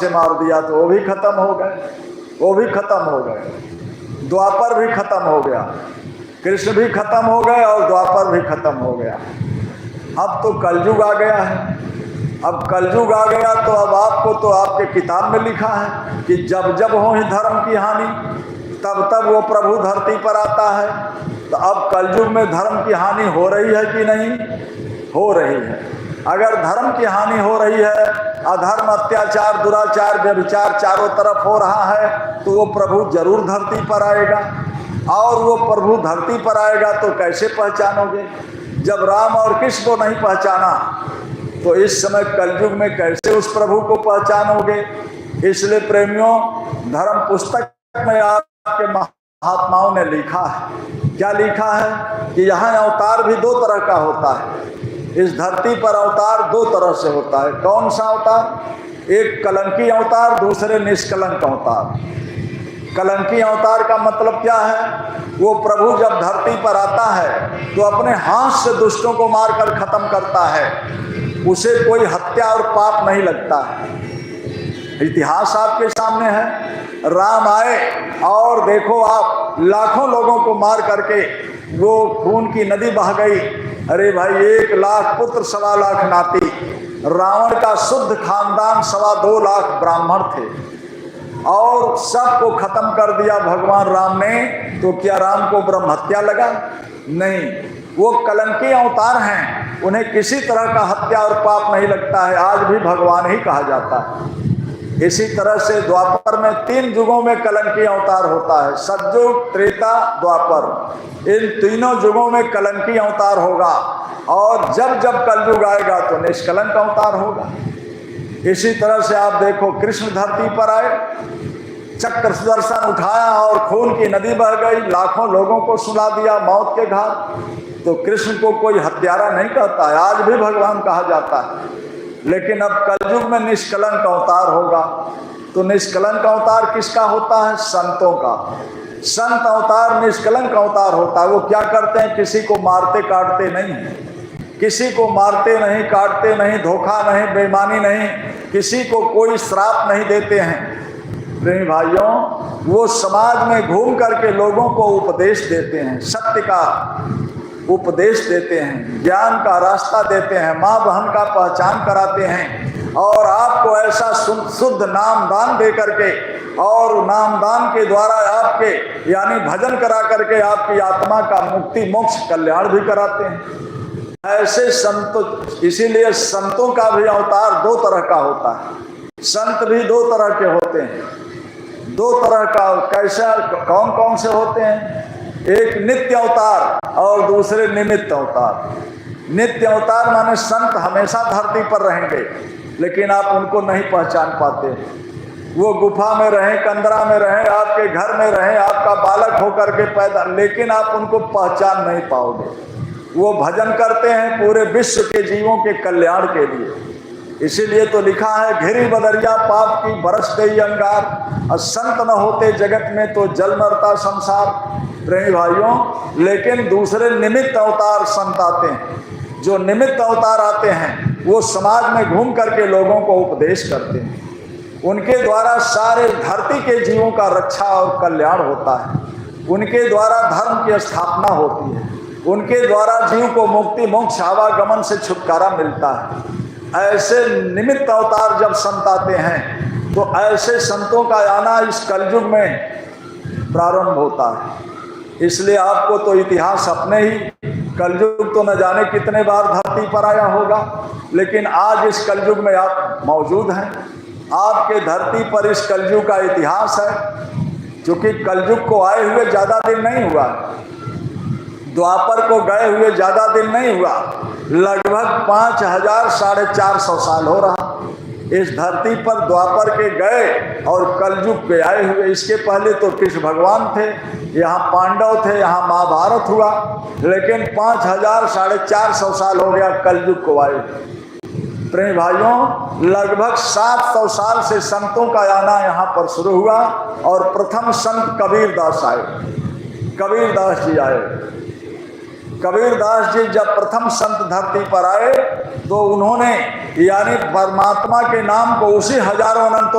से मार दिया तो वो भी खत्म हो गए, वो भी खत्म हो गए। द्वापर भी खत्म हो गया, कृष्ण भी खत्म हो गए और द्वापर भी खत्म हो गया। अब तो कलयुग आ गया है। अब कलयुग आ गया तो अब आपको तो आपके किताब में लिखा है कि जब जब हो ही धर्म की हानि तब तब वो प्रभु धरती पर आता है। तो अब कलयुग में धर्म की हानि हो रही है कि नहीं? हो रही है। अगर धर्म की हानि हो रही है, अधर्म, अत्याचार, दुराचार, व्यभिचार चारों तरफ हो रहा है, तो वो प्रभु जरूर धरती पर आएगा। और वो प्रभु धरती पर आएगा तो कैसे पहचानोगे? जब राम और कृष्ण को नहीं पहचाना तो इस समय कलयुग में कैसे उस प्रभु को पहचानोगे? इसलिए प्रेमियों, धर्म पुस्तक में आपके महात्माओं ने लिखा है। क्या लिखा है? कि यहाँ अवतार भी दो तरह का होता है। इस धरती पर अवतार दो तरह से होता है। कौन सा अवतार? एक कलंकी अवतार, दूसरे निष्कलंक अवतार। कलंकी अवतार का मतलब क्या है? वो प्रभु जब धरती पर आता है तो अपने हाथ से दुष्टों को मारकर खत्म करता है। उसे कोई हत्या और पाप नहीं लगता है। इतिहास आपके सामने है। राम आए और देखो आप, लाखों लोगों को मार करके वो खून की नदी बह गई। अरे भाई, 1 लाख पुत्र, 1.25 लाख नाती। रावण का शुद्ध खानदान 2.25 लाख ब्राह्मण थे और सबको खत्म कर दिया भगवान राम ने। तो क्या राम को ब्रह्म हत्या लगा? नहीं, वो कलंकी अवतार हैं, उन्हें किसी तरह का हत्या और पाप नहीं लगता है। आज भी भगवान ही कहा जाता है। इसी तरह से द्वापर में 3 युगों में कलंकी अवतार होता है। सतयुग, त्रेता, द्वापर। इन तीनों युगों में कलंकी अवतार होगा और जब जब कलयुग आएगा तो निष्कलंक अवतार होगा। इसी तरह से आप देखो, कृष्ण धरती पर आए, चक्र सुदर्शन उठाया और खून की नदी बह गई, लाखों लोगों को सुला दिया मौत के घाट। तो कृष्ण को कोई हत्यारा नहीं कहता है, आज भी भगवान कहा जाता है। लेकिन अब कलयुग में निष्कलंक अवतार होगा। तो निष्कलंक अवतार किसका होता है? संतों का। संत अवतार निष्कलंक अवतार होता है। वो क्या करते हैं? किसी को मारते काटते नहीं, किसी को मारते नहीं, काटते नहीं, धोखा नहीं, बेईमानी नहीं, किसी को कोई श्राप नहीं देते हैं। प्रेमी भाइयों, वो समाज में घूम करके लोगों को उपदेश देते हैं, सत्य का उपदेश देते हैं, ज्ञान का रास्ता देते हैं, माँ बहन का पहचान कराते हैं और आपको ऐसा शुद्ध नाम दान दे करके और नामदान के द्वारा आपके यानी भजन करा करके आपकी आत्मा का मुक्ति, मोक्ष, कल्याण भी कराते हैं। ऐसे संत, इसीलिए संतों का भी अवतार 2 तरह का होता है। संत भी 2 तरह के होते हैं। 2 तरह का कैसा, कौन कौन से होते हैं? एक नित्य अवतार और दूसरे निमित्त अवतार। नित्य अवतार माने संत हमेशा धरती पर रहेंगे लेकिन आप उनको नहीं पहचान पाते। वो गुफा में रहें, कंदरा में रहें, आपके घर में रहें, आपका बालक होकर के पैदा, लेकिन आप उनको पहचान नहीं पाओगे। वो भजन करते हैं पूरे विश्व के जीवों के कल्याण के लिए। इसीलिए तो लिखा है, घिरी बदरिया पाप की बरस गई अंगार, और संत न होते जगत में तो जल मरता संसार। प्रेमी भाइयों, लेकिन दूसरे निमित्त अवतार संत आते हैं। जो निमित्त अवतार आते हैं वो समाज में घूम करके लोगों को उपदेश करते हैं। उनके द्वारा सारे धरती के जीवों का रक्षा और कल्याण होता है। उनके द्वारा धर्म की स्थापना होती है। उनके द्वारा जीव को मुक्ति, मोक्ष, आवागमन से छुटकारा मिलता है। ऐसे निमित्त अवतार जब संत आते हैं तो ऐसे संतों का आना इस कलयुग में प्रारंभ होता है। इसलिए आपको तो इतिहास अपने ही, कलयुग तो न जाने कितने बार धरती पर आया होगा, लेकिन आज इस कलयुग में आप मौजूद हैं। आपके धरती पर इस कलयुग का इतिहास है। क्योंकि कलयुग को आए हुए ज़्यादा दिन नहीं हुआ, द्वापर को गए हुए ज़्यादा दिन नहीं हुआ, लगभग 5000 साढ़े 400 साल हो रहा इस धरती पर द्वापर के गए और कलयुग के आए हुए। इसके पहले तो कृष्ण भगवान थे, यहाँ पांडव थे, यहाँ महाभारत हुआ, लेकिन 5000 साढ़े 400 साल हो गया कलयुग को आए। प्रेमी भाइयों, लगभग 700 साल से संतों का आना यहाँ पर शुरू हुआ और प्रथम संत कबीरदास आए। कबीरदास जी आए। कबीरदास जी जब प्रथम संत धरती पर आए तो उन्होंने यानी परमात्मा के नाम को उसी हजारों अनंतों